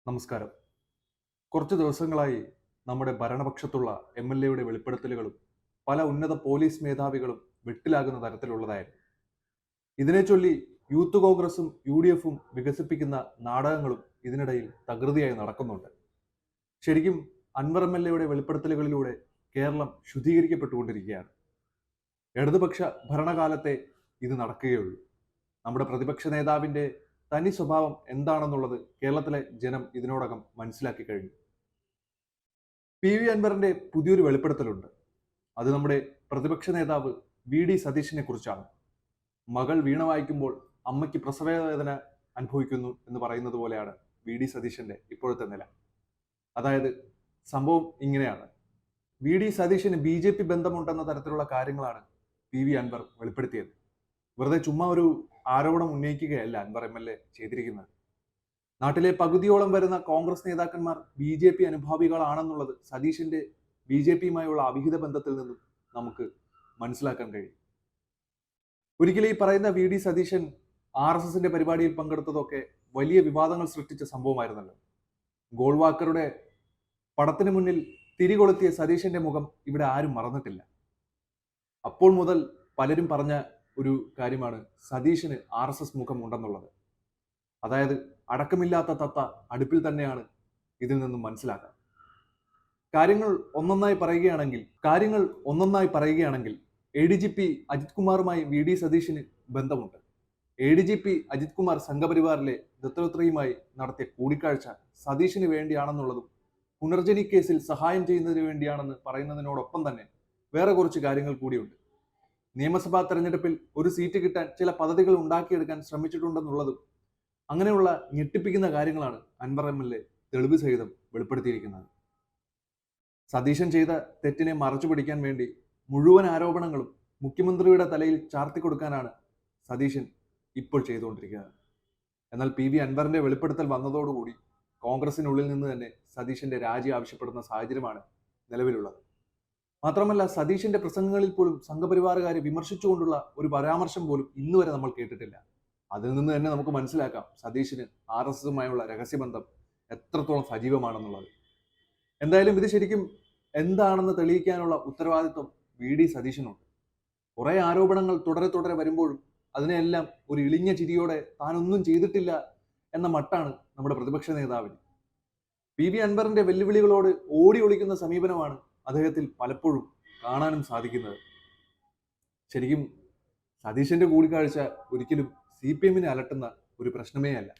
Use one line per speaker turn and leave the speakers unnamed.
നമസ്കാരം. കുറച്ച് ദിവസങ്ങളായി നമ്മുടെ ഭരണപക്ഷത്തുള്ള എം.എൽ.എയുടെ വെളിപ്പെടുത്തലുകളും പല ഉന്നത പോലീസ് മേധാവികളും വെട്ടിലാകുന്ന തരത്തിലുള്ളതായിരുന്നു. ഇതിനെ ചൊല്ലി യൂത്ത് കോൺഗ്രസും യു.ഡി.എഫും വികസിപ്പിക്കുന്ന നാടകങ്ങളും ഇതിനിടയിൽ തകൃതിയായി നടക്കുന്നുണ്ട്. ശരിക്കും അൻവർ എം.എൽ.എയുടെ വെളിപ്പെടുത്തലുകളിലൂടെ കേരളം ശുദ്ധീകരിക്കപ്പെട്ടുകൊണ്ടിരിക്കുകയാണ്. ഇടതുപക്ഷ ഭരണകാലത്തെ ഇത് നടക്കുകയുള്ളൂ. നമ്മുടെ പ്രതിപക്ഷ നേതാവിന്റെ തനി സ്വഭാവം എന്താണെന്നുള്ളത് കേരളത്തിലെ ജനം ഇതിനോടകം മനസ്സിലാക്കി കഴിഞ്ഞു. പി.വി. അൻവറിന്റെ പുതിയൊരു വെളിപ്പെടുത്തലുണ്ട്. അത് നമ്മുടെ പ്രതിപക്ഷ നേതാവ് വി.ഡി. സതീശനെ കുറിച്ചാണ്. മകൾ വീണ വായിക്കുമ്പോൾ അമ്മയ്ക്ക് പ്രസവവേദന അനുഭവിക്കുന്നു എന്ന് പറയുന്നത് പോലെയാണ് വി.ഡി. സതീശന്റെ ഇപ്പോഴത്തെ നില. അതായത് സംഭവം ഇങ്ങനെയാണ്. വി.ഡി. സതീശന് ബി.ജെ.പി. ബന്ധമുണ്ടെന്ന തരത്തിലുള്ള കാര്യങ്ങളാണ് പി.വി. അൻവർ വെളിപ്പെടുത്തിയത്. വെറുതെ ചുമ്മാ ഒരു ആരോപണം ഉന്നയിക്കുകയല്ല അൻവർ എം.എൽ.എ ചെയ്തിരിക്കുന്നത്. നാട്ടിലെ പകുതിയോളം വരുന്ന കോൺഗ്രസ് നേതാക്കന്മാർ ബി.ജെ.പി. അനുഭാവികളാണെന്നുള്ളത് സതീശന്റെ ബി.ജെ.പിയുമായുള്ള അവിഹിത ബന്ധത്തിൽ നിന്നും നമുക്ക് മനസ്സിലാക്കാൻ കഴിയും. ഒരിക്കലും ഈ പറയുന്ന വി.ഡി. സതീശൻ ആർ.എസ്.എസിന്റെ പരിപാടിയിൽ പങ്കെടുത്തതൊക്കെ വലിയ വിവാദങ്ങൾ സൃഷ്ടിച്ച സംഭവമായിരുന്നല്ലോ. ഗോൾവാക്കറുടെ പടത്തിന് മുന്നിൽ തിരികൊളുത്തിയ സതീശന്റെ മുഖം ഇവിടെ ആരും മറന്നിട്ടില്ല. അപ്പോൾ മുതൽ പലരും പറഞ്ഞ ഒരു കാര്യമാണ് സതീശന് ആർ.എസ്.എസ് മുഖം ഉണ്ടെന്നുള്ളത്. അതായത് അടക്കമില്ലാത്ത തത്ത അടുപ്പിൽ തന്നെയാണ് ഇതിൽ നിന്നും മനസ്സിലാക്കാം. കാര്യങ്ങൾ ഒന്നൊന്നായി പറയുകയാണെങ്കിൽ എ.ഡി.ജി.പി. അജിത് കുമാറുമായി വി.ഡി. സതീശന് ബന്ധമുണ്ട്. എ.ഡി.ജി.പി. അജിത് കുമാർ സംഘപരിവാറിലെ ദത്തോത്രയുമായി നടത്തിയ കൂടിക്കാഴ്ച സതീശന് വേണ്ടിയാണെന്നുള്ളതും പുനർജനി കേസിൽ സഹായം ചെയ്യുന്നതിന് വേണ്ടിയാണെന്ന് പറയുന്നതിനോടൊപ്പം തന്നെ വേറെ കുറച്ച് കാര്യങ്ങൾ കൂടിയുണ്ട്. നിയമസഭാ തെരഞ്ഞെടുപ്പിൽ ഒരു സീറ്റ് കിട്ടാൻ ചില പദ്ധതികൾ ഉണ്ടാക്കിയെടുക്കാൻ ശ്രമിച്ചിട്ടുണ്ടെന്നുള്ളതും അങ്ങനെയുള്ള ഞെട്ടിപ്പിക്കുന്ന കാര്യങ്ങളാണ് അൻവർ എം.എൽ.എ തെളിവ് സഹിതം വെളിപ്പെടുത്തിയിരിക്കുന്നത്. സതീശൻ ചെയ്ത തെറ്റിനെ മറച്ചു പിടിക്കാൻ വേണ്ടി മുഴുവൻ ആരോപണങ്ങളും മുഖ്യമന്ത്രിയുടെ തലയിൽ ചാർത്തിക്കൊടുക്കാനാണ് സതീശൻ ഇപ്പോൾ ചെയ്തുകൊണ്ടിരിക്കുന്നത്. എന്നാൽ പി.വി. അൻവറിന്റെ വെളിപ്പെടുത്തൽ വന്നതോടുകൂടി കോൺഗ്രസിനുള്ളിൽ നിന്ന് തന്നെ സതീശന്റെ രാജി ആവശ്യപ്പെടുന്ന സാഹചര്യമാണ് നിലവിലുള്ളത്. മാത്രമല്ല സതീശന്റെ പ്രസംഗങ്ങളിൽ പോലും സംഘപരിവാറുകാരെ വിമർശിച്ചുകൊണ്ടുള്ള ഒരു പരാമർശം പോലും ഇന്നുവരെ നമ്മൾ കേട്ടിട്ടില്ല. അതിൽ നിന്ന് തന്നെ നമുക്ക് മനസ്സിലാക്കാം സതീശന് ആർ.എസ്.എസുമായുള്ള രഹസ്യബന്ധം എത്രത്തോളം സജീവമാണെന്നുള്ളത്. എന്തായാലും ഇത് ശരിക്കും എന്താണെന്ന് തെളിയിക്കാനുള്ള ഉത്തരവാദിത്വം വി.ഡി. സതീശനുണ്ട്. കുറെ ആരോപണങ്ങൾ തുടരെ വരുമ്പോഴും അതിനെല്ലാം ഒരു ഇളിഞ്ഞ ചിരിയോടെ താനൊന്നും ചെയ്തിട്ടില്ല എന്ന മട്ടാണ് നമ്മുടെ പ്രതിപക്ഷ നേതാവിന്. പി.വി. അൻവറിന്റെ വെല്ലുവിളികളോട് ഓടി ഒളിക്കുന്ന സമീപനമാണ് അദ്ദേഹത്തിൽ പലപ്പോഴും കാണാനും സാധിക്കുന്നത്. ശരിക്കും സതീശന്റെ കൂടിക്കാഴ്ച ഒരിക്കലും CPM-നെ അലട്ടുന്ന ഒരു പ്രശ്നമേ അല്ല.